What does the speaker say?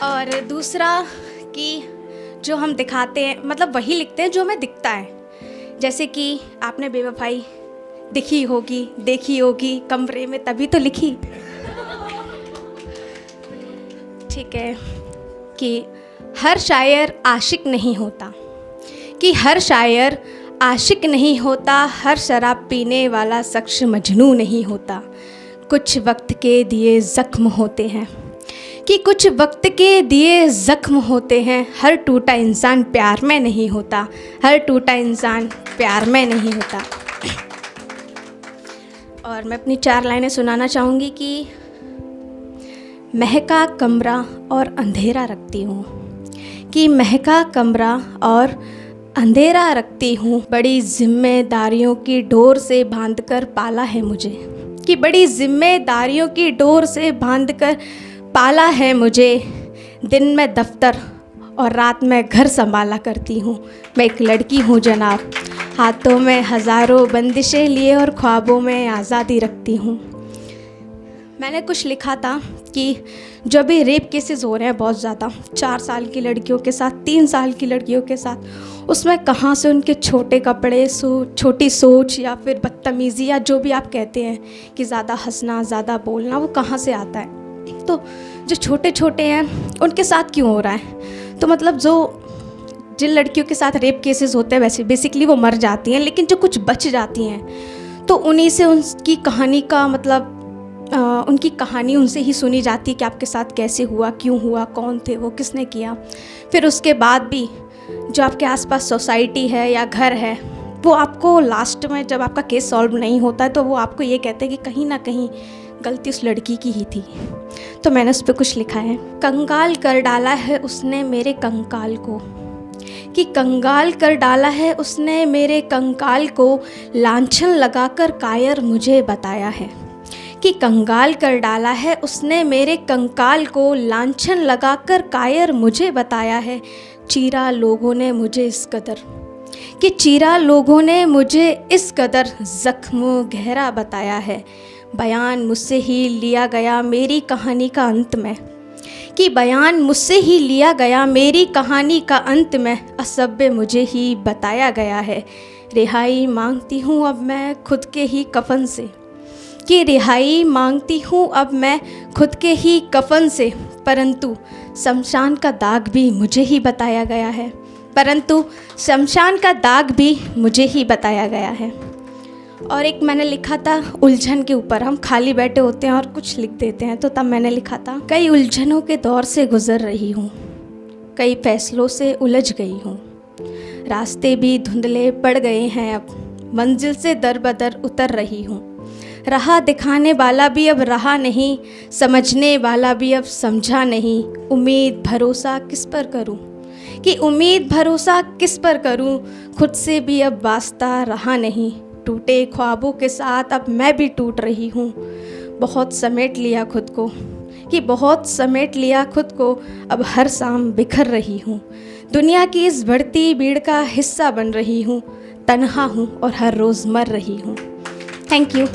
और दूसरा कि जो हम दिखाते हैं मतलब वही लिखते हैं जो हमें दिखता है। जैसे कि आपने बेवफाई देखी होगी कमरे में तभी तो लिखी। ठीक है कि हर शायर आशिक नहीं होता, हर शराब पीने वाला शख्स मजनू नहीं होता। कुछ वक्त के दिए ज़ख्म होते हैं, हर टूटा इंसान प्यार में नहीं होता, और मैं अपनी 4 लाइनें सुनाना चाहूँगी कि महका कमरा और अंधेरा रखती हूँ, बड़ी जिम्मेदारियों की डोर से बांधकर पाला है मुझे, दिन में दफ्तर और रात में घर संभाला करती हूँ। मैं एक लड़की हूँ जनाब, हाथों में हज़ारों बंदिशें लिए और ख्वाबों में आज़ादी रखती हूँ। मैंने कुछ लिखा था कि जो भी रेप केसेस हो रहे हैं बहुत ज़्यादा, 4 साल की लड़कियों के साथ, 3 साल की लड़कियों के साथ, उसमें कहाँ से उनके छोटे कपड़े, छोटी सोच या फिर बदतमीज़ी या जो भी आप कहते हैं कि ज़्यादा हंसना, ज़्यादा बोलना, वो कहाँ से आता है। तो जो छोटे छोटे हैं उनके साथ क्यों हो रहा है? तो मतलब जिन लड़कियों के साथ रेप केसेस होते हैं वैसे बेसिकली वो मर जाती हैं, लेकिन जो कुछ बच जाती हैं तो उन्हीं से उनकी कहानी का मतलब उनकी कहानी उनसे ही सुनी जाती है कि आपके साथ कैसे हुआ, क्यों हुआ, कौन थे वो, किसने किया। फिर उसके बाद भी जो आपके आसपास सोसाइटी है या घर है वो आपको लास्ट में जब आपका केस सॉल्व नहीं होता है तो वो आपको ये कहते हैं कि कहीं ना कहीं गलती उस लड़की की ही थी। तो मैंने उस पर कुछ लिखा है। कंगाल कर डाला है उसने मेरे कंकाल को, लांछन लगाकर कायर मुझे बताया है। चीरा लोगों ने मुझे इस कदर ज़ख्म गहरा बताया है। बयान मुझसे ही लिया गया मेरी कहानी का अंत में, असब्य मुझे ही बताया गया है। रिहाई मांगती हूँ अब मैं खुद के ही कफन से, परंतु शमशान का दाग भी मुझे ही बताया गया है। और एक मैंने लिखा था उलझन के ऊपर। हम खाली बैठे होते हैं और कुछ लिख देते हैं, तो तब मैंने लिखा था, कई उलझनों के दौर से गुजर रही हूँ, कई फैसलों से उलझ गई हूँ, रास्ते भी धुंधले पड़ गए हैं, अब मंजिल से दर बदर उतर रही हूँ। राह दिखाने वाला भी अब रहा नहीं, समझने वाला भी अब समझा नहीं। उम्मीद भरोसा किस पर करूं, खुद से भी अब वास्ता रहा नहीं। टूटे ख्वाबों के साथ अब मैं भी टूट रही हूँ। बहुत समेट लिया खुद को, अब हर शाम बिखर रही हूँ। दुनिया की इस बढ़ती भीड़ का हिस्सा बन रही हूँ, तन्हा हूँ और हर रोज़ मर रही हूँ। Thank you.